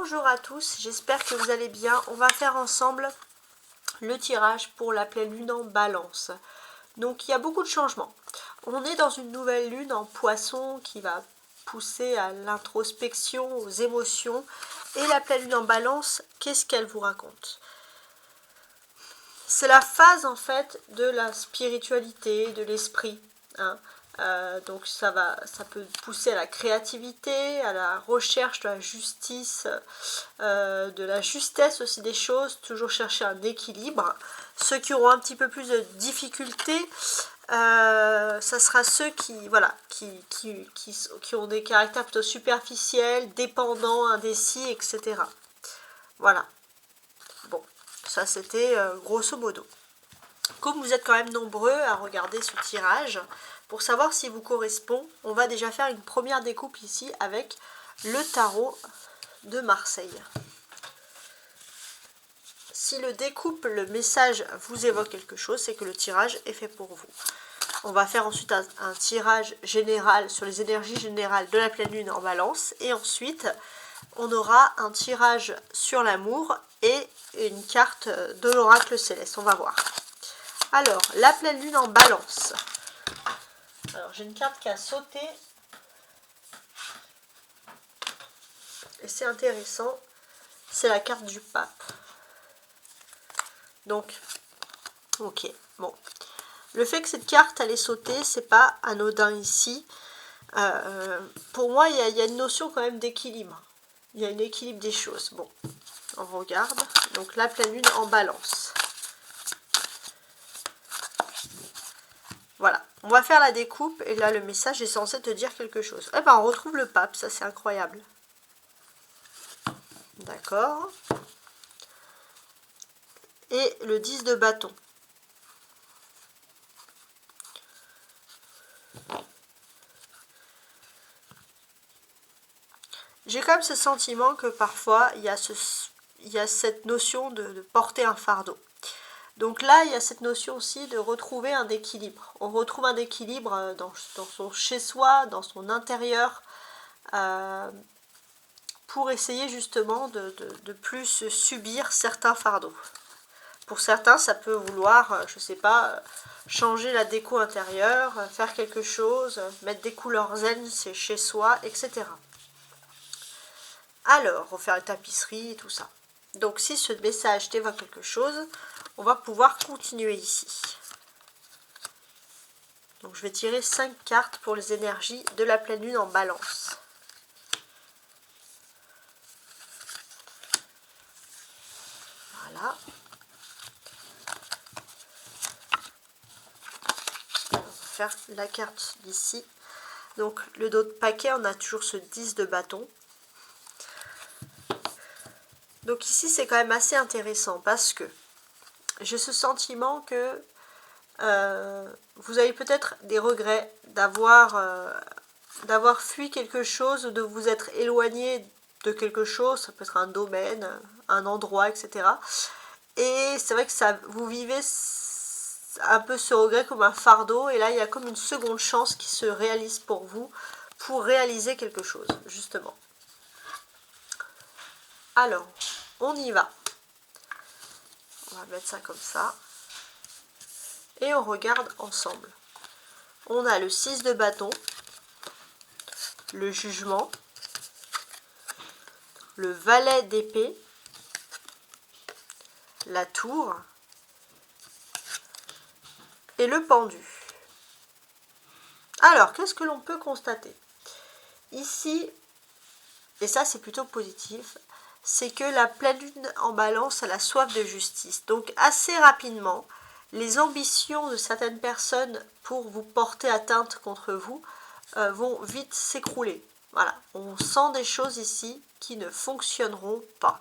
Bonjour à tous, j'espère que vous allez bien. On va faire ensemble le tirage pour la pleine lune en balance. Donc il y a beaucoup de changements. On est dans une nouvelle lune en poisson qui va pousser à l'introspection, aux émotions. Et la pleine lune en balance, qu'est-ce qu'elle vous raconte? C'est la phase en fait de la spiritualité, de l'esprit. Donc ça peut pousser à la créativité, à la recherche de la justice, de la justesse aussi des choses, toujours chercher un équilibre. Ceux qui auront un petit peu plus de difficultés, ça sera ceux qui ont des caractères plutôt superficiels, dépendants, indécis, etc. Voilà. Bon, ça c'était grosso modo. Comme vous êtes quand même nombreux à regarder ce tirage, pour savoir s'il vous correspond, on va déjà faire une première découpe ici avec le tarot de Marseille. Si le découpe, le message vous évoque quelque chose, c'est que le tirage est fait pour vous. On va faire ensuite un tirage général sur les énergies générales de la pleine lune en balance. Et ensuite, on aura un tirage sur l'amour et une carte de l'oracle céleste. On va voir. Alors, la pleine lune en balance. Alors, j'ai une carte qui a sauté. Et c'est intéressant. C'est la carte du pape. Donc, ok, bon. Le fait que cette carte allait sauter, c'est pas anodin ici. Pour moi, il y a une notion quand même d'équilibre. Il y a un équilibre des choses. Bon, on regarde. Donc, la pleine lune en balance. Voilà, on va faire la découpe et là le message est censé te dire quelque chose. Eh ben on retrouve le pape, ça c'est incroyable. D'accord. Et le 10 de bâton. J'ai quand même ce sentiment que parfois il y a cette notion de porter un fardeau. Donc là, il y a cette notion aussi de retrouver un équilibre. On retrouve un équilibre dans son chez-soi, dans son intérieur, pour essayer justement de plus subir certains fardeaux. Pour certains, ça peut vouloir, je ne sais pas, changer la déco intérieure, faire quelque chose, mettre des couleurs zen chez soi, etc. Alors, refaire la tapisserie et tout ça. Donc, si ce message t'évoque quelque chose, on va pouvoir continuer ici. Donc, je vais tirer 5 cartes pour les énergies de la pleine lune en balance. Voilà. On va faire la carte d'ici. Donc, le dos de paquet, on a toujours ce 10 de bâton. Donc ici, c'est quand même assez intéressant parce que j'ai ce sentiment que vous avez peut-être des regrets d'avoir fui quelque chose ou de vous être éloigné de quelque chose. Ça peut être un domaine, un endroit, etc. Et c'est vrai que vous vivez un peu ce regret comme un fardeau. Et là, il y a comme une seconde chance qui se réalise pour vous pour réaliser quelque chose, justement. Alors, on y va. On va mettre ça comme ça. Et on regarde ensemble. On a le 6 de bâton, le jugement, le valet d'épée, la tour et le pendu. Alors, qu'est-ce que l'on peut constater? Ici, et ça c'est plutôt positif, c'est que la pleine lune en balance a la soif de justice. Donc assez rapidement, les ambitions de certaines personnes pour vous porter atteinte contre vous vont vite s'écrouler. Voilà, on sent des choses ici qui ne fonctionneront pas.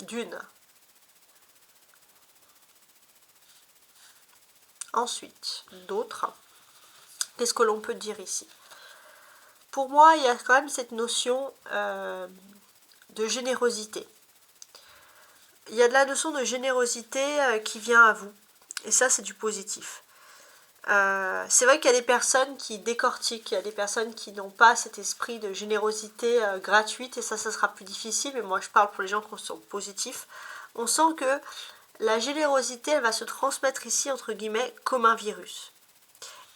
D'une. Ensuite, d'autres. Qu'est-ce que l'on peut dire ici? Pour moi, il y a quand même cette notion de générosité. Il y a de la notion de générosité qui vient à vous. Et ça, c'est du positif. C'est vrai qu'il y a des personnes qui décortiquent, il y a des personnes qui n'ont pas cet esprit de générosité gratuite, et ça sera plus difficile, mais moi je parle pour les gens qui sont positifs. On sent que la générosité, elle va se transmettre ici, entre guillemets, comme un virus.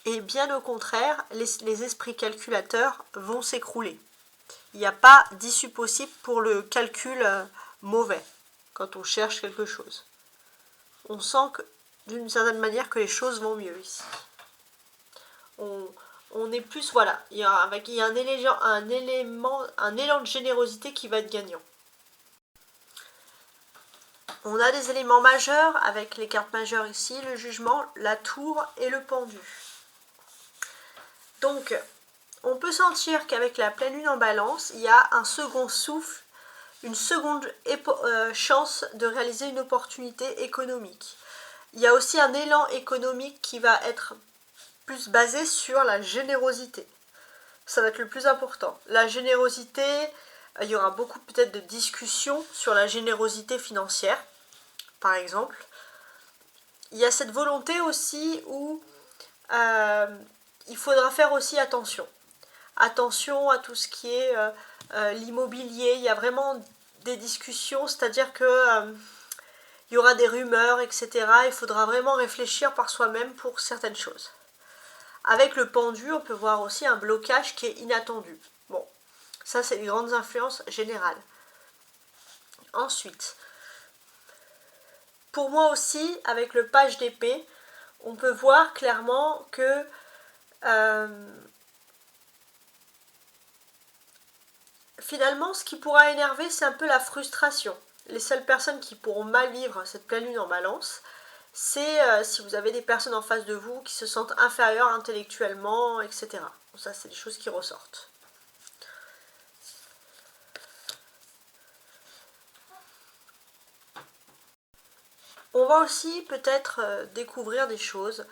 Et bien au contraire, les esprits calculateurs vont s'écrouler. Il n'y a pas d'issue possible pour le calcul mauvais quand on cherche quelque chose. On sent que, d'une certaine manière, que les choses vont mieux ici. On est plus, voilà, il y a un élan de générosité qui va être gagnant. On a des éléments majeurs avec les cartes majeures ici, le jugement, la tour et le pendu. Donc, on peut sentir qu'avec la pleine lune en balance, il y a un second souffle, une seconde chance de réaliser une opportunité économique. Il y a aussi un élan économique qui va être plus basé sur la générosité. Ça va être le plus important. La générosité, il y aura beaucoup peut-être de discussions sur la générosité financière, par exemple. Il y a cette volonté aussi où il faudra faire aussi attention. Attention à tout ce qui est l'immobilier. Il y a vraiment des discussions, c'est-à-dire que il y aura des rumeurs, etc. Il faudra vraiment réfléchir par soi-même pour certaines choses. Avec le pendu, on peut voir aussi un blocage qui est inattendu. Bon, ça c'est les grandes influences générales. Ensuite, pour moi aussi, avec le page d'épée, on peut voir clairement que finalement, ce qui pourra énerver, c'est un peu la frustration. Les seules personnes qui pourront mal vivre cette pleine lune en balance, c'est si vous avez des personnes en face de vous qui se sentent inférieures intellectuellement, etc. Donc ça, c'est des choses qui ressortent. On va aussi peut-être découvrir des choses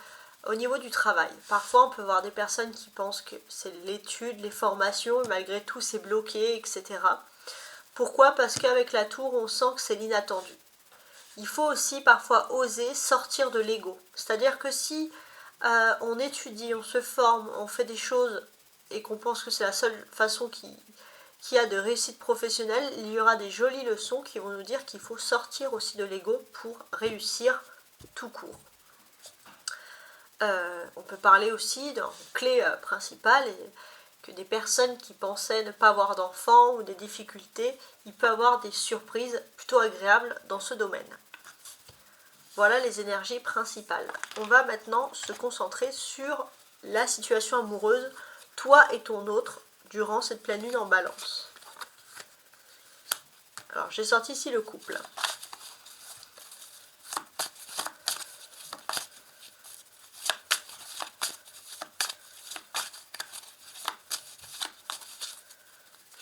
au niveau du travail. Parfois, on peut voir des personnes qui pensent que c'est l'étude, les formations, et malgré tout, c'est bloqué, etc. Pourquoi? Parce qu'avec la tour, on sent que c'est l'inattendu. Il faut aussi parfois oser sortir de l'ego. C'est-à-dire que si on étudie, on se forme, on fait des choses et qu'on pense que c'est la seule façon qu'il y a de réussite professionnelle, il y aura des jolies leçons qui vont nous dire qu'il faut sortir aussi de l'ego pour réussir tout court. On peut parler aussi d'une clé principale, que des personnes qui pensaient ne pas avoir d'enfants ou des difficultés, il peut y avoir des surprises plutôt agréables dans ce domaine. Voilà les énergies principales. On va maintenant se concentrer sur la situation amoureuse, toi et ton autre, durant cette pleine lune en balance. Alors, j'ai sorti ici le couple.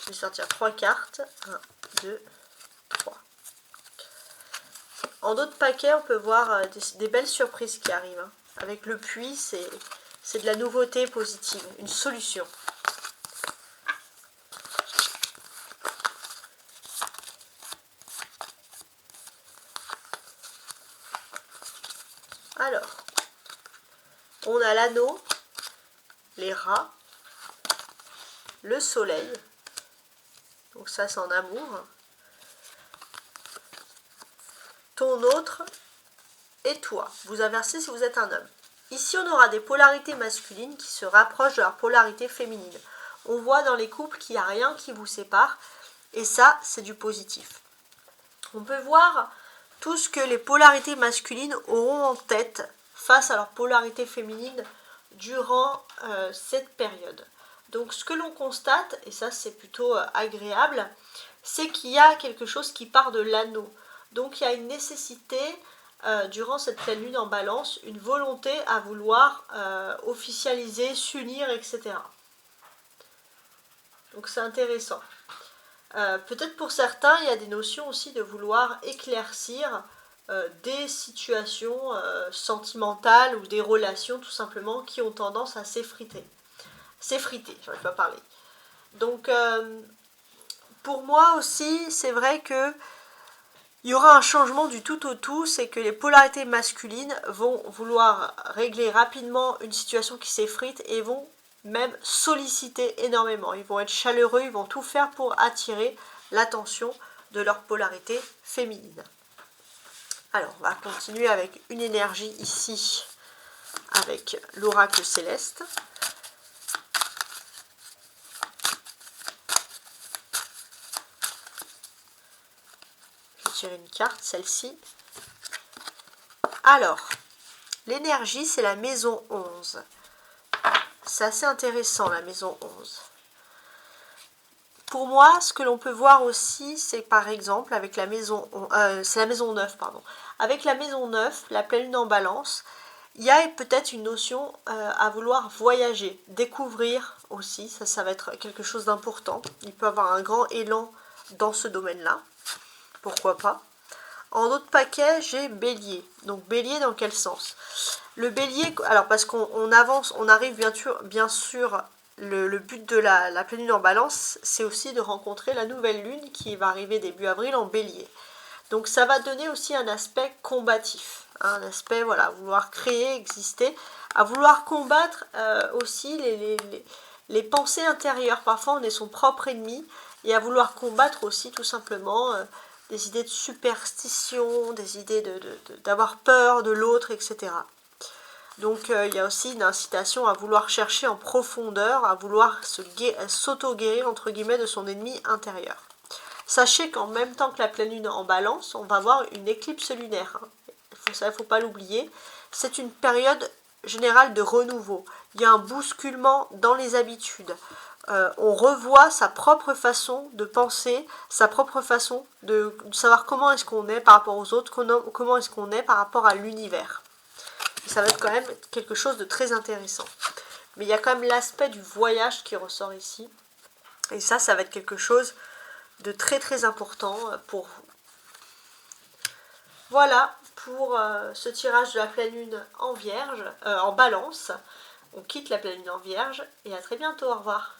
Je vais sortir 3 cartes. 1, 2, 3. En d'autres paquets, on peut voir des belles surprises qui arrivent. Hein. Avec le puits, c'est de la nouveauté positive, une solution. Alors, on a l'anneau, les rats, le soleil. Donc ça, c'est en amour. Ton autre et toi. Vous inversez si vous êtes un homme. Ici, on aura des polarités masculines qui se rapprochent de leur polarité féminine. On voit dans les couples qu'il n'y a rien qui vous sépare. Et ça, c'est du positif. On peut voir tout ce que les polarités masculines auront en tête face à leur polarité féminine durant cette période. Donc ce que l'on constate, et ça c'est plutôt agréable, c'est qu'il y a quelque chose qui part de l'anneau. Donc il y a une nécessité, durant cette pleine lune en balance, une volonté à vouloir officialiser, s'unir, etc. Donc c'est intéressant. Peut-être pour certains, il y a des notions aussi de vouloir éclaircir des situations sentimentales ou des relations tout simplement qui ont tendance à s'effriter. S'effriter, j'arrive pas à parler. Donc pour moi aussi, c'est vrai que il y aura un changement du tout au tout, c'est que les polarités masculines vont vouloir régler rapidement une situation qui s'effrite et vont même solliciter énormément. Ils vont être chaleureux, ils vont tout faire pour attirer l'attention de leur polarité féminine. Alors, on va continuer avec une énergie ici, avec l'oracle céleste. Je vais tirer une carte, celle-ci. Alors, l'énergie, c'est la maison 11. C'est assez intéressant, la maison 11. Pour moi, ce que l'on peut voir aussi, c'est par exemple, avec la maison, c'est la maison 9, pardon. Avec la maison 9, la pleine lune en balance, il y a peut-être une notion à vouloir voyager, découvrir aussi, ça va être quelque chose d'important. Il peut y avoir un grand élan dans ce domaine-là, pourquoi pas. En autre paquet, j'ai bélier. Donc bélier dans quel sens? Le bélier, alors parce qu'on avance, on arrive bien sûr le but de la pleine lune en balance, c'est aussi de rencontrer la nouvelle lune qui va arriver début avril en bélier. Donc ça va donner aussi un aspect combatif, hein, un aspect, voilà, vouloir créer, exister, à vouloir combattre aussi les pensées intérieures. Parfois on est son propre ennemi, et à vouloir combattre aussi tout simplement des idées de superstition, des idées d'avoir peur de l'autre, etc. Donc il y a aussi une incitation à vouloir chercher en profondeur, à vouloir s'auto-guérir entre guillemets de son ennemi intérieur. Sachez qu'en même temps que la pleine lune en balance, on va avoir une éclipse lunaire. Il ne faut pas l'oublier. C'est une période générale de renouveau. Il y a un bousculement dans les habitudes. On revoit sa propre façon de penser, sa propre façon de savoir comment est-ce qu'on est par rapport aux autres, comment est-ce qu'on est par rapport à l'univers. Ça va être quand même quelque chose de très intéressant. Mais il y a quand même l'aspect du voyage qui ressort ici. Et ça va être quelque chose de très très important pour vous. Voilà pour ce tirage de la pleine lune en vierge, en balance. On quitte la pleine lune en vierge et à très bientôt, au revoir.